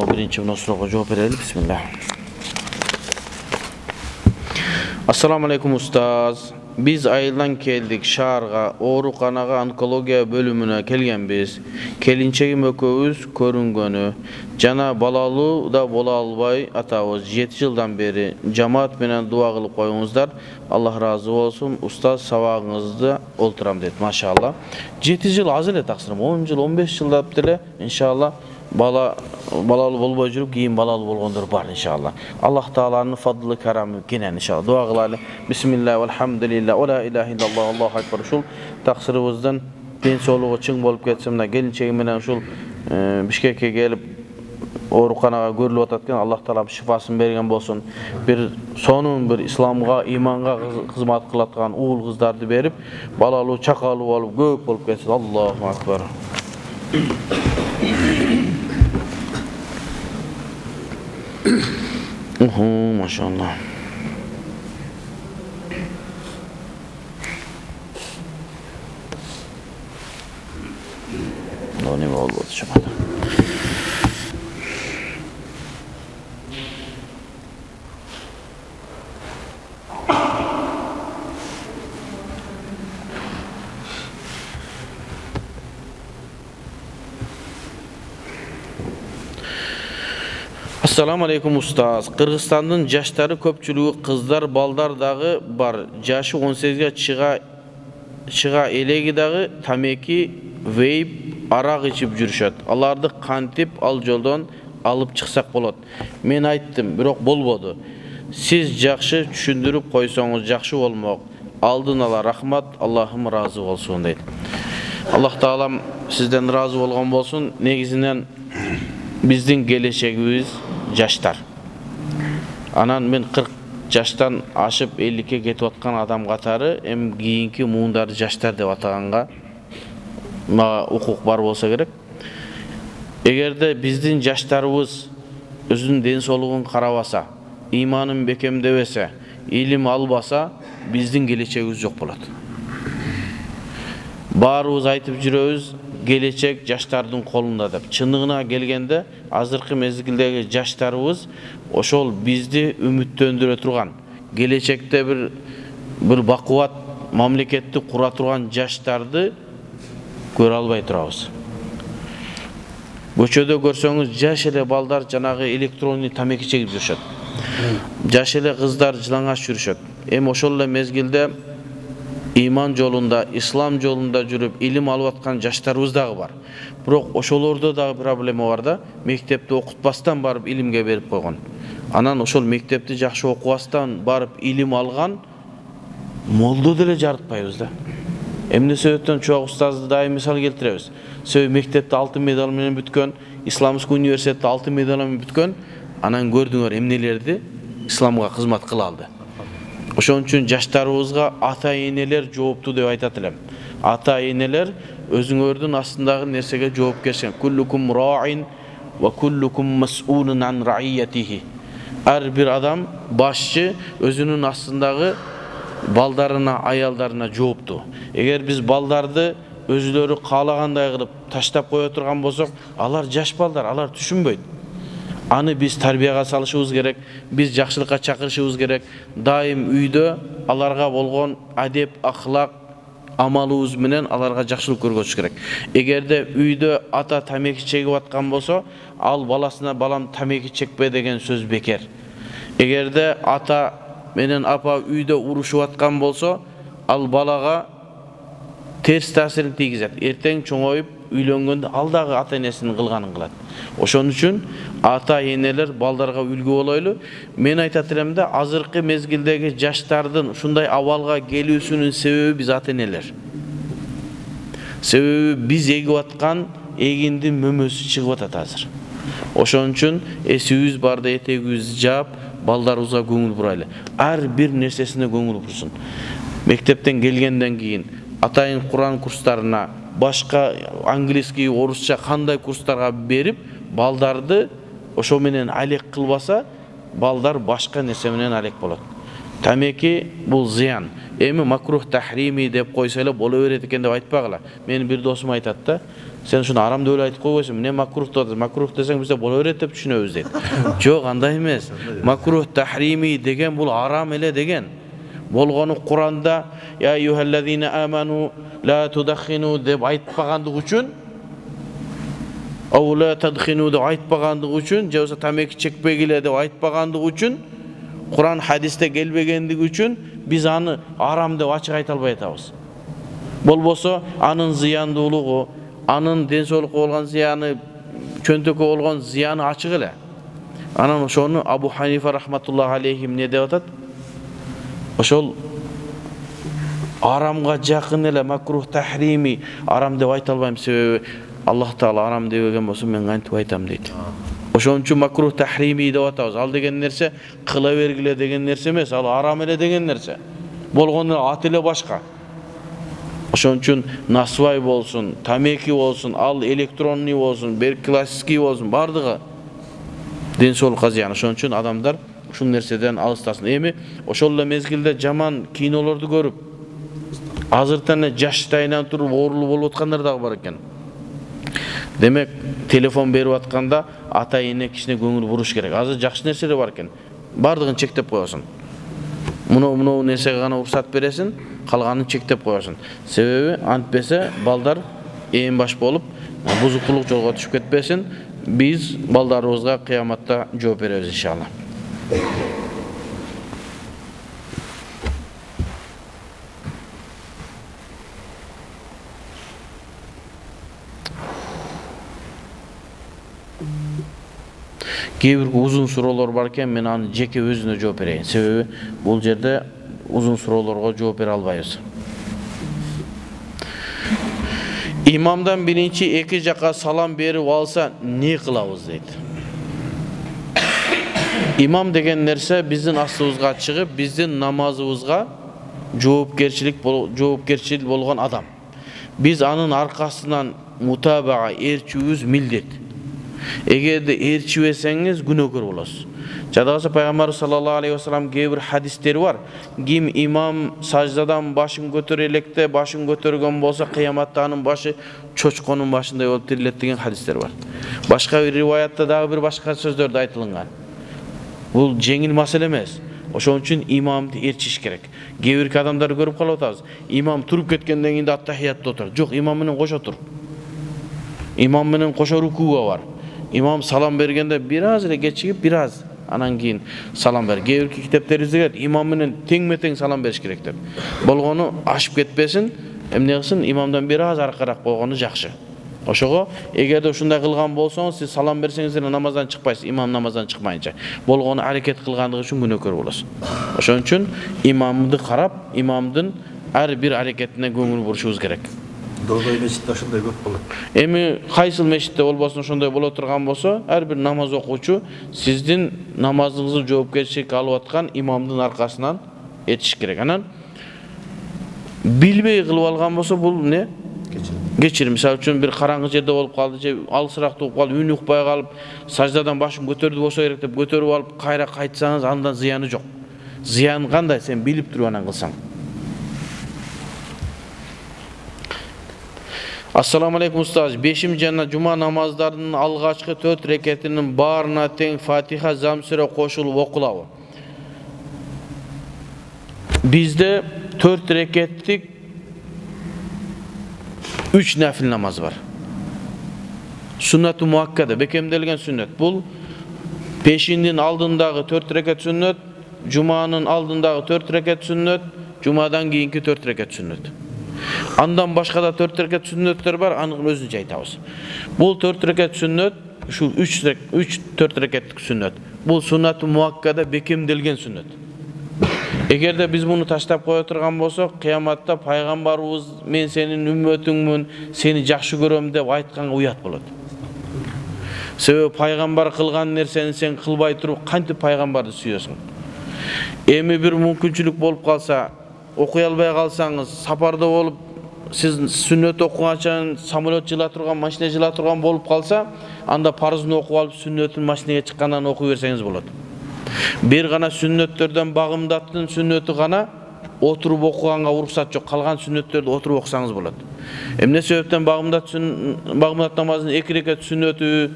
birinchi suroqqa javob beraylik. Bismillah. Assalomu alaykum ustoz. Biz ayıldan keldik şaharga, oorukanaga onkologiya bölümüne kelgenbiz. Kelinchegim ökөөбүз көрүнгөнү. Жана балалуу да бола албай атабыз 7 жылдан бери жамаат менен дуа кылып коюңуздар. Аллах разы болсун. Устоз сабагыңызды олтурам дейт. Машалла. 7 жыл аз эле таксырым. 10 жыл, 15 жылдап деле иншалла балалуу болбой жүрүп, кийин балалуу болгондор бар иншалла. Аллах Тааланын фадлы карамы кенен иншалла. Дуа кылалы. Бисмилlah, вальхамдулилlah, ва ла илаха иллаллах, Аллаху акбар. Ушул таксырыбыздан ден соолугу чың болуп кетсе, мына келинчеги менен ушул Бишкекке келип ооруканага көрүлүп атат экен. Аллах Таала шифасын берген болсун. Бир сонун бир исламга, иманга кызмат кылаткан уул кыздарды берип, балалуу, чакалуу болуп, көп болуп кетсе. Аллаху акбар. Maşallah. Ne oldu şimdi? Assalamu alaikum ustoz. Qirg'izistonning joshlari ko'pchiligi qizlar, balдар dag'i бар. Jashi 18 ga chiga elegidagi tameki, vape, aroq ichib yurishadi. Alарды qantib al yo'ldan olib chiqsak bo'ladi. Men aytdim, biroq bo'lmadi. Siz yaxshi tushuntirib qo'ysangiz yaxshi bo'lmoq. Aldın ala rahmat, Allohim rozi bo'lsin deydi. Alloh taolam sizden razı bo'lgan bo'lsin. Negizinden bizning kelechegimiz жаштар. Анан мен 40 жаштан ашып 50-ке кетип аткан адам катары эм кийинки муундар жаштар деп атаганга мага укук бар болсо керек. Эгерде биздин жаштарыбыз өзүнүн ден соолугун карабаса, иманын бекемдебесе, илим албаса, биздин келечегибиз жок болот. Баарыбыз айтып жүрөбүз, келечек жаштардын колунда деп. Чындыгына келгенде азыркы мезгилдеги жаштарыбыз ошол бизди үмүттөндүрө турган, келечекте бир бакубат мамлекетти кура турган жаштарды көрө албай турабыз. Көчөдө көрсөңүз жаш эле балдар жанагы электронный тамеки чегип жүрүшөт. Жаш эле кыздар жылаңаш жүрүшөт. Эми ошол эле мезгилде иман жолунда, ислам жолунда жүрүп, илим алып аткан жаштарыбыз дагы бар. Бирок ошолордо дагы проблема бар да, мектепти окутпастан барып илимге берип койгон. Анан ошол мектепти жакшы окубастан барып илим алган молду деле жарытпайбыз да. Эмне себептен чоң устазды дайым мисал келтиребиз. Себеби мектепти алтын медал менен бүткөн, исламский университетти алтын медал менен бүткөн, анан көрдүңөр эмнелерди исламга кызмат кыла алды. Ошон үчүн жаштарыбызга ата-энелер жоопту деп айтат элем. Ата-энелер өзүңөрдүн астындагы нерсеге жоопкерчилик. Куллукум раин ва куллукум мас'улун ан раиятихи. Ар бир адам башчы өзүнүн астындагы балдарына, аялдарына жоопту. Эгер биз балдарды өзүлөрү каалагандай кылып таштап кое турган болсок, алар жаш балдар, алар түшүнбөйт. Аны биз тарбияга салышыбыз керек, биз жакшылыкка чакырышыбыз керек. Дайым үйдө аларга болгон адеп, ахлак, амалыбыз менен аларга жакшылык көргөзүш керек. Эгерде үйдө ата тамеки чегип аткан болсо, ал баласына балам тамеки чекпе деген сөз бекер. Эгерде ата менен апа үйдө урушуп аткан болсо, ал балага терс таасирин тийгизет. Эртең чоңоюп үйлөнгөндө ал дагы ата-энесинин кылганын кылат. Ошон үчүн ата-энелер балдарга үлгү болойлу. Мен айтат элем да, азыркы мезгилдеги жаштардын ушундай абалга келүүсүнүн себеби биз ата-энелер. Себеби биз эгип аткан эгиндин мөмөсү чыгып атат азыр. Ошон үчүн эсибиз барда этегибизди жаап, балдарыбызга көңүл бурайлы. Ар бир нерсесине көңүл бурсын. Мектептен келгенден кийин атайын Куран курстарына, башка английский, орусча кандай курстарга берип, балдарды ошо менен алек кылбаса, балдар башка нерсе менен алек болот. Tameki bul ziyan. Emi makruh tahrimi dep koysa эле боло берет экен деп айтпагыла. Менин бир досум айтат да, сен шуну арам деп эле айтып койбойсуң, эмне макрух деп атасың? Макрух десең бизде боло берет деп түшүнөбүз дейт. Жок, андай эмес. Макрух tahrimi деген бул арам эле деген. Болгону Куранда я юхаллазина аману ла tudkhinu деп айтпагандыгы үчүн, аула тадхину деп айтпагандыгы үчүн, же болбосо тамеки чекпегиле деп айтпагандыгы үчүн, Куран хадисте келбегендиги үчүн биз аны арам деп ачык айта албай атабыз. Болбосо анын зыяндуулугу, анын ден соолукка болгон зыяны, чөнтөккө болгон зыяны ачык эле. Анан ошону Абу Ханифа рахматуллахи алейхи эмне деп атат? Ошол арамга жакын эле макрух тахрими арам деп айта албайм, себеби Аллах Таала арам дебеген болсо мен кантип айтам дейт. Ошон үчүн макрух тахрими деп атабыз. Ал деген нерсе кыла бергиле деген нерсе эмес, ал арам эле деген нерсе. Болгону аты эле башка. Ошон үчүн насвай болсун, тамеки болсун, ал электронный болсун, бир классический болсун, бардыгы ден соолукка зыян. Ошон үчүн адамдар ушул нерседен алыстасын. Эми ошол эле мезгилде жаман кинолорду көрүп, азыртан эле жаштайынан туруп оорулуу болуп аткандар дагы бар экен. Демек, телефон берип атканда ата эне кишине көңүл буруш керек. Азыр жакшы нерселер бар экен. Бардыгын чектеп коесуң. Муну нерсеге гана уруксат бересиң, калганын чектеп коесуң. Себеби антпесе балдар эң баш болуп, бузукулук жолго түшүп кетпесин. Биз балдарыбызга кыяматта жооп беребиз иншалла. Кейбір uzun суроолор бар экен, мен аны жеке өзүнө жооп берейин. Себеби бул жерде uzun суроолорго жооп бере албайбыз. Имамдан биринчи эки жака салам берип алса не кылабыз дейт. Имам деген нерсе биздин астыбызга чыгып, биздин намазыбызга жоопкерчилик болгон адам. Биз анын аркасынан мутабага ээрчүүбүз милдет. Эгерде ээрчибесеңиз күнөөкөр болосуз. Жадагысы пайгамбар саллаллаху алейхи вассалам кейбир хадистери бар. Ким имам саждадан башын көтөрө электе, башын көтөргөн болсо кыяматта анын башы чочконун башындай болуп тирилет деген хадистер бар. Башка бир риваятта дагы бир башка сөздөрдө айтылган. Бул жеңил маселе эмес. Ошон үчүн имамды ээрчиш керек. Кейбир адамдар көрүп калып атабыз. Имам туруп кеткенден кийин аттахиятта отур. Жок, имам менен кошо тур. Имам менен кошо рукууга бар. Имам салам бергенде бир аз эле кечигип, бир аз анан кийин салам бер. Кейбир китептерибизде келет, имам менен тең-метең салам бериш керек деп. Болгону ашып кетпесин, эмне кылсын, имамдан бир аз аркараак койгону жакшы. Ошого эгерде ушундай кылган болсоңуз, сиз салам берсеңиз деле намаздан чыкпайсыз, имам намаздан чыкмайынча. Болгону аракет кылгандыгы үчүн күнөөкөр болосуз. Ошон үчүн имамды карап, имамдын ар бир аракетине көңүл бурушубуз керек. Дордой мечитте ошондой көп болот. Эми кайсыл мечитте болбосун ошондой боло турган болсо, ар бир намаз окуучу сиздин намазыңызды жоопкерчиликке алып аткан имамдын аркасынан этиш керек. Анан билбей кылып алган болсо бул эмне? Кечирим. Мисалы үчүн бир караңгы жерде болуп калды, же алысыраак туруп калып, үнү укпай калып, саждадан башын көтөрдү болсо керек деп көтөрүп алып, кайра кайтсаңыз андан зыяны жок. Зыян кандай? Сен билип туруп анан кылсаң. Assalamu alaikum ustaz. 5 жана жума намаздарынын алгачкы 4 рекетинин баарына тең Фатиха, Зам сүрө кошулуп окулабы? Бизде 4 рекеттик 3 нафил намаз бар. Сүннату муаккада, бекемделген сүннет. Бул пешиндин алдындагы 4 рекет сүннет, жуманын алдындагы 4 рекет сүннет, жумадан кийинки 4 рекет сүннет. Андан башка да 4 рекет сүннөттөр бар, анын өзүнчө айтабыз. Бул 4 рекет сүннөт, ушул 3-4 рекеттик сүннөт. Бул сүннату муаккада, бекемделген сүннөт. Эгерде биз муну таштап кое турган болсок, кыяматта пайгамбарыбыз мен сенин үммөтүңмүн, сени жакшы көрөм деп айтканга уят болот. Себеби пайгамбар кылган нерсени сен кылбай туруп кантип пайгамбарды сүйөсүң? Эми бир мүмкүнчүлүк болуп калса, окуй албай калсаңыз, сапарда болуп, сиз сүннөт окуганчан самолет жыла турган, машина жыла турган болуп калса, анда парызын окуп алып, сүннөтүн машинеге чыккандан окуй берсеңиз болот. Bir gana sünnetlerden bagımdattın sünneti gana oturup okuganга уруксат жок. Калган сүннөттөрдү отуруп окусаңыз болот. Эмне себептен багымдат намазынын 2 рекат сүннөтү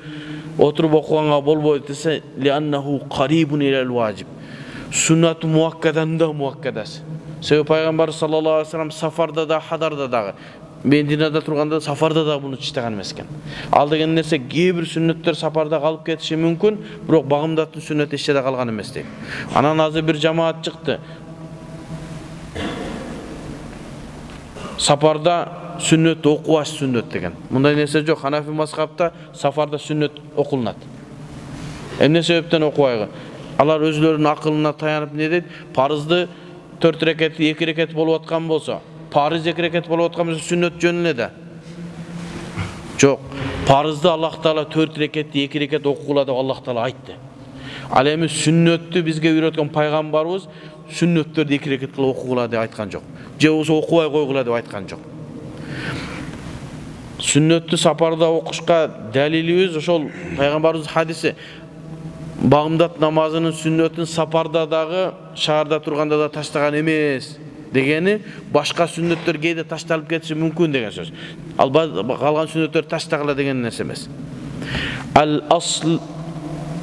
отуруп окуганга болбойт десе, лианнаху карибун илал важиб. Сүннат муаккадан да муаккадасы. Себеби пайгамбар саллаллаху алейхи вассалам сафарда да, хадарда дагы, Мединада турганда сафарда да буну чыштаган эмес экен. Ал деген нерсе кээ бир сүннөттөр сафарда калып кетиши мүмкүн, бирок багымдаттын сүннөтү эч жерде калган эмес дейт. Анан азыр бир жамаат чыкты. Сафарда сүннөт окубаш сүннөт деген. Мындай нерсе жок. Ханафи мазхабта сафарда сүннөт окулунат. Эмне себептен окубайбы? Алар өзлөрүнүн акылына таянып не дейт? Парызды 4 рекет, 2 рекет болуп аткан болсо, парыз 2 рекет болуп аткан болсо сүннөт жөнүнө да. Жок. Парызды Аллах Таала 4 рекет, 2 рекет окугула деп Аллах Таала айтты. Ал эми сүннөттү бизге үйрөткөн пайгамбарыбыз сүннөттөрдү 2 рекет кылып окугула деп айткан жок. Же болсо окубай койгула деп айткан жок. Сүннөттү сапарда окушка далилибиз ошол пайгамбарыбыздын хадиси. Багымдат намазынын сүннөтүн сапарда дагы, шаарда турганда да таштаган эмес дегени, башка сүннөттөр кээде ташталып кетиши мүмкүн деген сөз. Ал калган сүннөттөр таштагыла деген нерсе эмес. Ал асл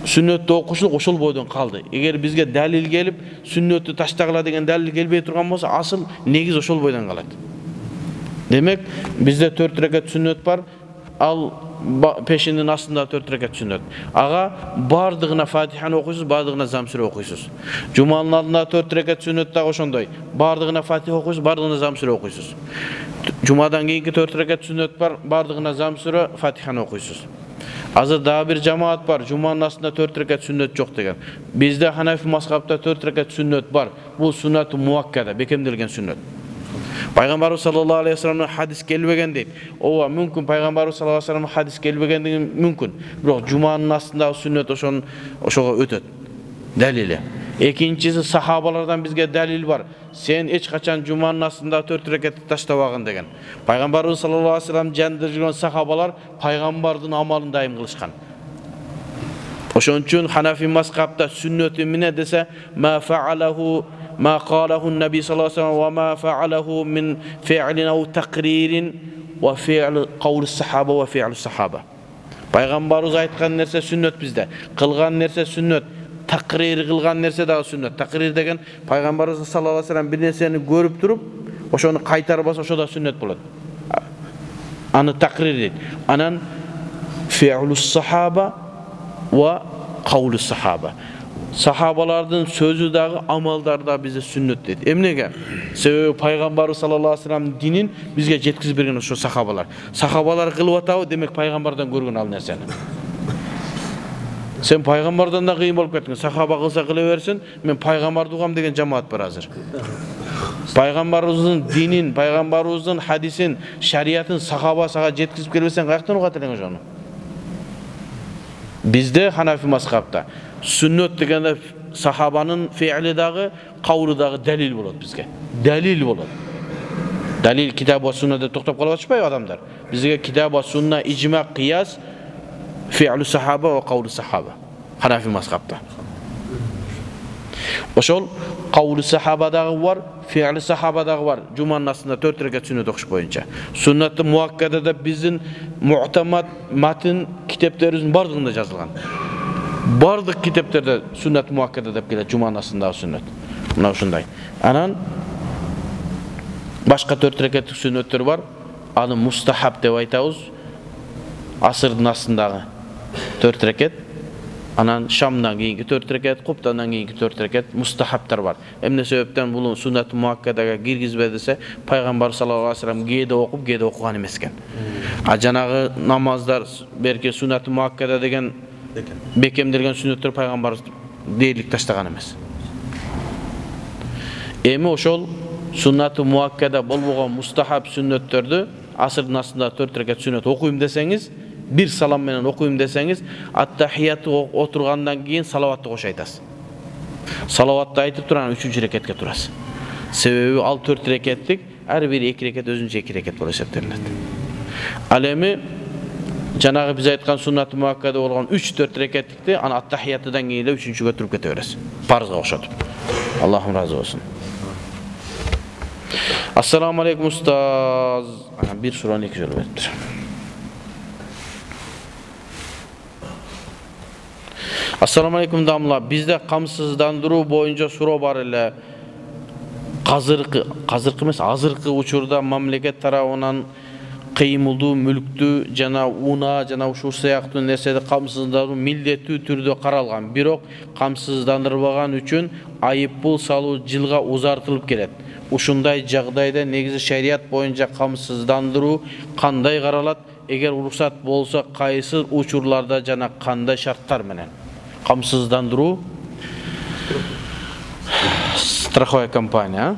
сүннөттү окушлук ошол бойдон калды. Эгер бизге далил келип, сүннөттү таштагыла деген далил келбей турган болсо, асыл негиз ошол бойдон калат. Демек, бизде 4 рекат сүннөт бар, ал пешиндин астында 4 рекат сүннөт. Ага бардыгына Фатиханы окуйсуз, бардыгына Зам-сүрө окуйсуз. Жуманын алдында 4 рекат сүннөт дагы ошондой. Бардыгына Фатиха окуйсуз, бардыгына Зам-сүрө окуйсуз. Жумадан кийинки 4 рекат сүннөт бар, бардыгына Зам-сүрө, Фатиханы окуйсуз. Азыр дагы бир жамаат бар, жуманын астында 4 рекат сүннөт жок деген. Бизде Ханафи мазхабта 4 рекат сүннөт бар. Бул сүннат муаккада, бекемделген сүннөт. Пайгамбарыбыз саллаллаху алейхи вассаламдан хадис келбеген дейт. Ооба, мүмкүн пайгамбарыбыз саллаллаху алейхи вассаламдан хадис келбегендиги мүмкүн. Бирок жуманын астындагы сүннөт ошого өтөт. Далили. Экинчиси сахабалардан бизге далил бар. Сен эч качан жуманын астында 4 рекатты таштабагын деген. Пайгамбарыбыз саллаллаху алейхи вассалам жанында жүргөн сахабалар пайгамбардын амалын дайым кылышкан. Ошон үчүн Ханафи мазхабта сүннөт эмне десе, ма фаалаху ما قاله النبي صلى الله عليه وسلم وما فعله من فعل أو تقرير وفعل قول الصحابة وفعل الصحابة. Пайгамбарыбыз айткан нерсе сүннөт бизде. Кылган нерсе сүннөт. Такрир кылган нерсе дагы сүннөт. Такрир деген пайгамбарыбыз саллаллаху алейхи вассалам бир нерсени көрүп туруп, ошону кайтарып алса, ошо да сүннөт болот. Аны такрир дейт. Анан фи'лус сахаба ва каулус сахаба. Сахабалардын сөзү дагы, амалдары да бизде сүннөт дейт. Эмнеге? Себеби пайгамбар саллаллаху алейхи вассалам динин бизге жеткизип берген ошо сахабалар. Сахабалар кылып атабы, демек пайгамбардан көргөн ал нерсени. Сен пайгамбардан да кыйын болуп кеттиң. Сахаба кылса кыла берсин, мен пайгамбарды угам деген жамаат бар азыр. Пайгамбарыбыздын динин, пайгамбарыбыздын хадисин, шариатын сахаба сага жеткизип келбесең, каяктан угат элең ошону? Бизде Ханафи мазхабта сүннөт дегенде сахабанын фи'ли дагы, каулы дагы далил болот бизге. Далил болот. Далил китап ва суннада токтоп калып атышпайбы адамдар? Бизге китап ва сунна, ижма, кыяс, фи'лу сахаба ва каулу сахаба. Ханафи мазхабта. Ошол каулу сахаба дагы бар, фи'ли сахаба дагы бар. Жуманын астында 4 рекат сүннөт окуш боюнча. Сүннатты муаккадада биздин муътамад матн китептерибиздин бардыгында жазылган. Бардык китептерде сүннат муаккада деп келет, жуманын астындагы сүннөт. Мына ушундай. Анан башка 4 рекаттык сүннөттөр бар. Аны мустахаб деп айтабыз. Асырдын астындагы 4 рекат. Анан шамдан кийинки 4 рекат, куптандан кийинки 4 рекат мустахабтар бар. Эмне себептен бул сүннат муаккадага киргизбе десе, пайгамбар саллаллаху алейхи вассалам кээде окуп, кээде окуган эмес экен. А жанагы намаздар берке сүннат муаккада деген бекемделген сүннөттөр пайгамбар дээрлик таштаган эмес. Эми ошол сүннат муаккада болбогон мустахаб сүннөттөрдү асырдын астында 4 рекат сүннөт окуйм десеңиз, bir salam менен окуйм десеңиз, ат-тахиятты отургандан кийин салаватты кошо айтасыз. Салаватты айтып турган 3-чү рекетке турасыз. Себеби ал 4 рекеттик, ар бири 2 рекет өзүнчө 2 рекет болуп эсептелет. Ал эми Janagı biz aytkan sunnat-ı muakkada bolgan 3-4 reketlikti, ana at-tahiyyatıdan keyin 3-nчүгө turup kete beresiz. Farzga okşotup. Allah'ım razı olsun. Assalamu alaikum ustaz. Bir surani 2 jolu veriptir. Assalamu alaikum damla. Bizde kamsızdandırуу boyunca suro bar ele. Azırkı emas, azırkı uçurda mamleket tarafından kıyımıldığı mülktü, jana una, jana uşu sıyaqtı nersede kamsızdandırуу mildеттүү түрдө karalgan. Birok kamsızdandırbagan üçün ayıpпул салуу жылга uzartılıp kelet. Ушундай жагдайда негизи шарият боюнча камсыздандыруу кандай каралат? Эгер уруксат болсо кайсы учурларда жана кандай шарттар менен? Камсыздандыруу страховая компания.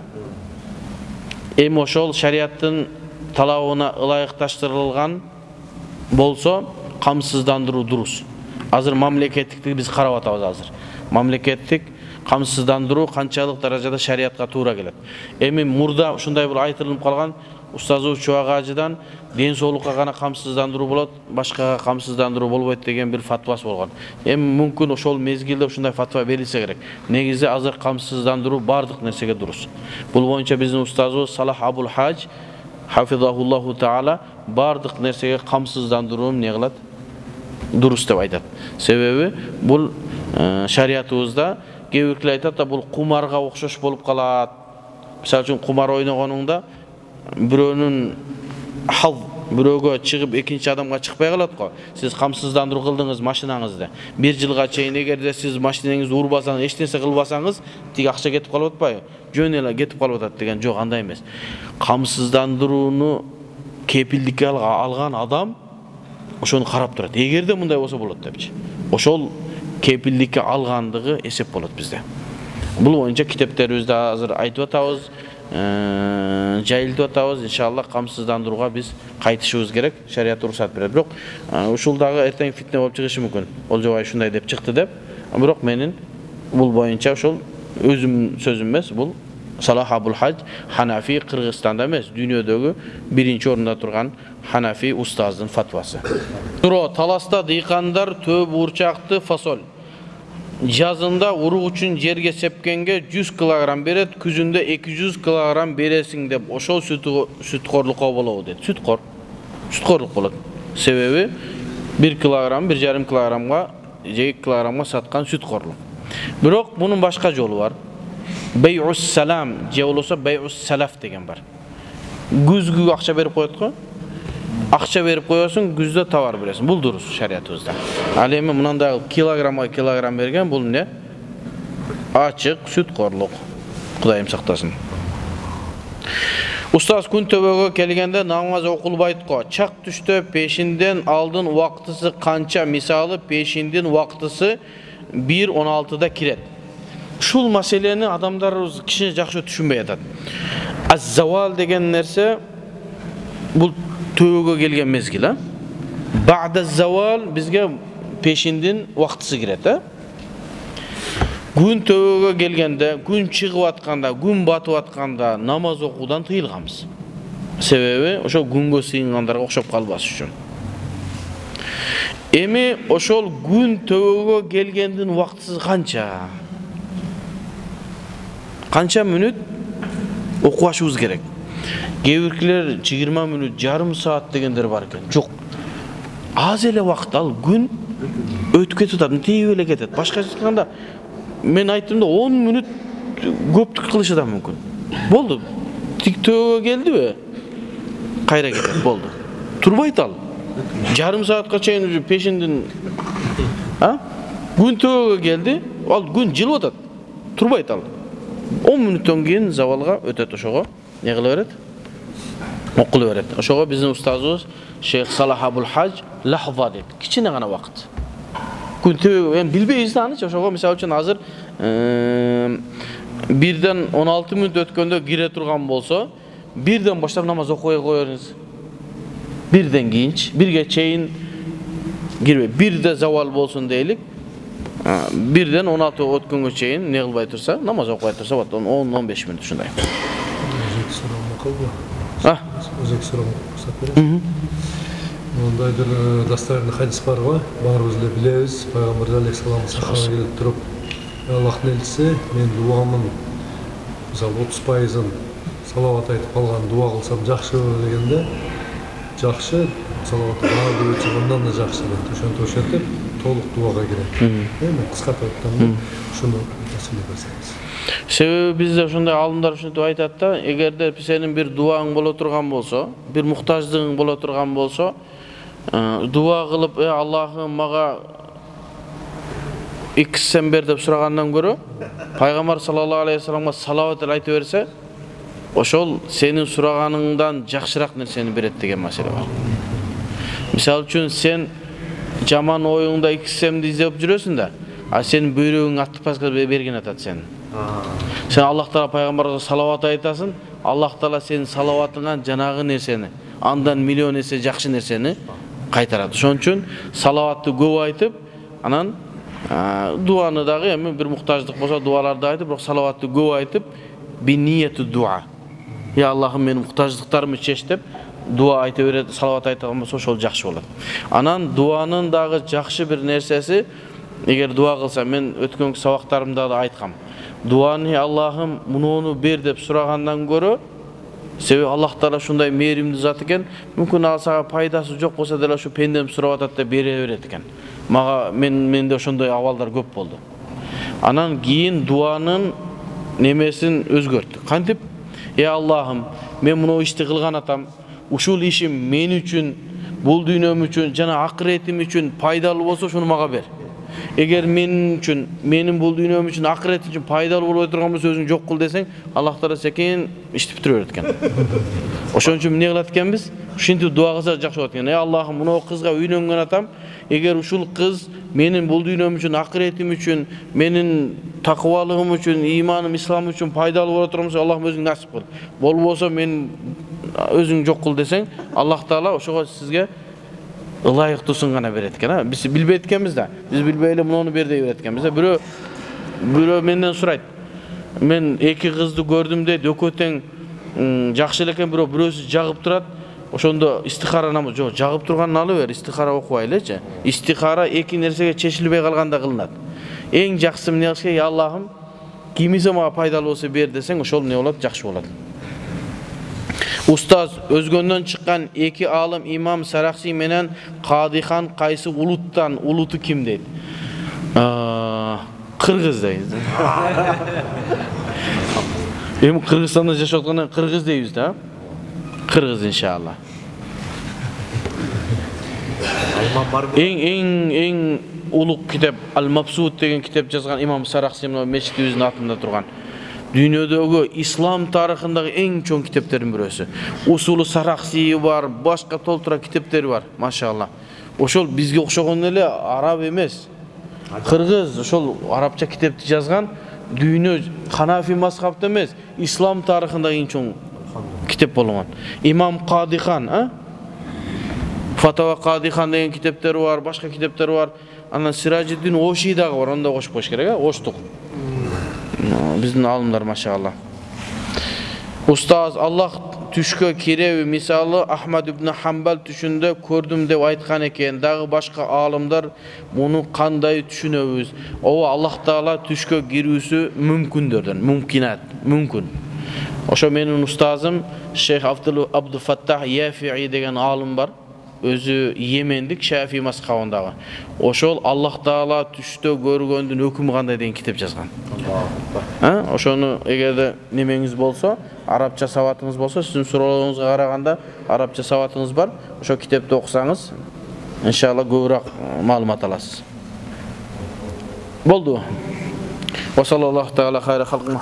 Эми ошол шариаттын талабына ылайыкташтырылган болсо камсыздандыруу дурус. Азыр мамлекеттикти биз карап атабыз азыр. Мамлекеттик камсыздандыруу канчалык даражада шариатка туура келет. Эми мурда ушундай бир айтылып калган устазы Чуагажыдан ден соолукка гана камсыздандыруу болот, башкага камсыздандыруу болбойт деген бир фатвасы болгон. Эми мүмкүн ошол мезгилде ушундай фатва берилсе керек. Негизи азыр камсыздандыруу бардык нерсеге дурус. Бул боюнча биздин устазыбыз Салах Абул Хадж хафизахуллаху таала бардык нерсеге камсыздандыруу эмне кылат? Дурус деп айтат. Себеби бул шариятыбызда кээ биркилер айтат да бул кумарга окшош болуп калат. Мисалы үчүн кумар ойногонуңда бирөөнүн бирөөгө чыгып экинчи адамга чыкпай калат го. Сиз камсыздандыруу кылдыңыз машинаңызды. 1 жылга чейин эгерде сиз машинаңызды урбасаңыз, эч нерсе кылбасаңыз, тиги акча кетип калып атпайбы? Жөн эле кетип калып атат деген жок, андай эмес. Камсыздандырууну кепилдикке алган адам ошону карап турат. Эгерде мындай болсо болот депчи. Ошол кепилдикке алгандыгы эсеп болот бизде. Бул боюнча китептерибизде азыр айтып атабыз, жайылтып атабыз. Иншаллах камсыздандырууга биз кайтышыбыз керек. Шарият уруксат берет. Бирок ушул дагы эртең фитне болуп чыгышы мүмкүн. Ол жобай ушундай деп чыкты деп. Бирок менин бул боюнча ошол өзүм сөзүм эмес, бул Салах Абул Хадж Ханафи Кыргызстанда эмес, дүйнөдөгү биринчи орунда турган Ханафи устаздын фатвасы. Туро таласта дыйкандар төп урчакты фасоль жазында урук үчүн жерге сепкенге 100 кг берет, күзүндө 200 кг бересиң деп ошол сүткорлукка болобу дейт. Сүткорлук болот. Себеби 1 кг, 1,5 кг же 2 кг саткан сүткорлук. Бирок мунун башка жолу бар. Бей'ус салам же болсо бей'ус салаф деген бар. Күзгү акча берип коет го. Акча берип коесуң, күздө товар бересиң. Бул дурус шариятыбызда. Ал эми мынандай килограмм берген, бул эмне? Ачык сүткорлук. Кудайым сактасын. Устаз күн төбөгө келгенде намаз окулбайт го. Чак түштө пешинден алдын убактысы канча? Мисалы пешиндин убактысы 1:16 кирет. Ушул маселени адамдар кичине жакшы түшүнбөй атат. Az-zawal деген нерсе бул төбөгө келген мезгил, а? Бa'da az-zawal бизге пешиндин убактысы кирет, а? Күн төбөгө келгенде, күн чыгып атканда, күн батып атканда намаз окуудан тыйылганбыз. Себеби ошол күнгө сыйынгандарга окшоп калбас үчүн. Эми ошол күн төбөгө келгендин убактысы канча? Канча мүнөт окубашыбыз керек? Кээ биркилер 20 мүнөт, жарым саат дегендер бар экен. Жок. Аз эле убакыт, ал күн өтүп кетип атат, тийип эле кетет. Башкача айтканда, мен айттым да 10 мүнөт көптүк кылышы да мүмкүн. Болду. Тик төбөгө келдиби? Кайра кетет, болду. Турбайт ал. Жарым саатка чейин пешиндин, күн төбөгө келди, ал күн жылып атат. Турбайт ал. 10 мүнөттөн кийин завалга өтөт, ошого не кыла берет? Окула берет. Ошого биздин устазыбыз Шейх Салах Абул Хадж лахза дейт. Кичине гана вакыт. Күн төбөгө эми билбейбиз да аны. Ошого мисалы үчүн азыр 1ден 16 мүнөт өткөндө кире турган болсо, 1ден баштап намаз окуй коерсиз. 1ден кийинчи, 1ге чейин кирбей, 1де завал болсун дейлик. 1ден 16 өткөнгө чейин не кылбай турса, намаз окубай турса, 10-15 мүнөт ушундай. Ондай бир достоверный хадис бар го, баарыбыз эле билебиз. Пайгамбар алейхиссалам сахабага келип туруп, Аллахтын элчиси, мен дуамын мисалы 30%-ын салават айтып калган дуа кылсам жакшыбы дегенде, жакшы салават баары өчү мындан да жакшы деп ошентип ошентип толук дуага кирет. Эми кыскартып айтканда ушуну маселе берсеңиз. Себеби бизде ошондой алымдар ушинтип айтат да, эгерде сенин бир дуаң боло турган болсо, бир муктаждыгың боло турган болсо, дуа кылып, Аллахым мага иксен бер деп сурагандан көрө, Пайгамбар саллаллаху алейхи вассаламга салават айта берсе, ошол сенин сураганыңдан жакшыраак нерсени берет деген маселе бар. Мисалы үчүн сен жаман оюңда иксемди издеп жүрөсүң да, а сенин бөйрөгүң аттыпаска берген атат сени. Sen Allah Teala Peygamber'e salavat aytasın, Allah Teala senin salavatından janagы нерсени, andan milyon есе жакшы нерсени кайтарат. Ошон үчүн салаватты көп айтып, анан дуаны дагы эми бир муктаждык болсо дуаларды айтып, бирок салаватты көп айтып, би нияту дуа. Я Аллахым менин муктаждыктарымды чеч деп дуа айта берет, салават айтган болсо ошол жакшы болот. Анан дуанын дагы жакшы бир нерсеси, эгер дуа кылса, мен өткөнкү сабактарымда да айткам. Дуаны Аллахым муну бер деп сурагандан көрө, себеби Аллах Таала ушундай мээримдүү зат экен, мүмкүн ал сага пайдасы жок болсо деле ушу пендем сурап атат деп бере берет экен. Мага менде ошондой абалдар көп болду. Анан кийин дуанын немесин өзгөрттү. Кантип? Аллахым, мен муну ишти кылган атам, ушул ишим мен үчүн, бул дүйнөм үчүн жана акыретим үчүн пайдалуу болсо, ошону мага бер. Эгер мен үчүн, менин бул дүйнөм үчүн, акыретим үчүн пайдалуу болбой турган болсо, өзүң жок кыл десең, Аллах Таала секен ишти бүтүрө берет экен. Ошон үчүн эмне кылат экенбиз? Ушинтип дуа кылса жакшы болот экен. Аллахым, муну кызга үйлөнгөн атам, эгер ушул кыз менин бул дүйнөм үчүн, акыретим үчүн, менин такыбалыгым үчүн, иманым, исламым үчүн пайдалуу боло турган болсо, Аллахым өзүң насип кыл. Болбосо мен өзүң жок кыл десең, Аллах Таала ошого сизге ылайыктуусун гана берет экен. Биз билбейт экенбиз да. Биз билбей эле муну бер деп берет экенбиз. Бирөө менден сурайт. Мен эки кызды көрдүм дейт, өкөтең жакшы эле экен, бирөөсү жагып турат. Ошондо истихара намаз жок, жагып турганын алып бер, истихара окубай элечи. Истихара эки нерсеге чечилбей калганда кылынат. Эң жакшысы эмне кылыш керек? Аллахым, кимисе мага пайдалуу болсо бер десең, ошол эмне болот? Жакшы болот. Устаз өзгөндөн чыккан эки алым имам Сарахси менен Кадихан кайсы улуттан, улуту ким дейт? Кыргыз дейт. Эми Кыргызстанда жашап аткандан кыргыз дейбиз да? Кыргыз иншалла. Эң улук китеп Ал-Мабсут деген китеп жазган имам Сарахси менен мечитибиздин атында турган. Dünyadagi İslam tarixindagi eng cho'ng kitaplarning birisi. Usuli Saraxsi var, boshqa to'ltira kitaplar var, maşallah. Oşol bizga o'xshagan ele arab emas. Qirg'iz oşol arabcha kitapni yozgan, dunyo Hanafi mazhabida emas, İslam tarixindagi eng cho'ng kitap bo'lgan. İmam Qadihan, Fatava Qadihan degan kitaplar var, boshqa kitaplar var. Ana Sirajiddin Oshidagi var, onda qo'shib qo'yish kerak, o'shdiq. Bizden alımlar maşallah. Ustaz Allah tüşkö kirevi misali Ahmad ibn Hanbal tüşünde kördüm dep aytkan eken. Dagı başka alımlar bunu kanday düşünöbüz. O Allah Taala tüşkö girүүsü mümkündürden, mümkinat, mümkün. Oşo menin ustazım Şeyh Abdul Fattah Yafi'i degen alım var. Özü Yemendik Şafii mazhabındağı. Oşol Allah Taala tüştö görgöndün höküm kандай деген kitap жазган. Ошону эгерде немеңиз болсо, арабча сабатыңыз болсо, сиздин суроолоруңузга караганда арабча сабатыңыз бар. Ошо китепти окусаңыз, иншалла көбүрөөк маалымат аласыз. Болду. Ва саллаллаху таала хайра халқи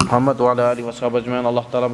Мухаммад ва аля алихи ва сахбихи ажмаин. Аллах таала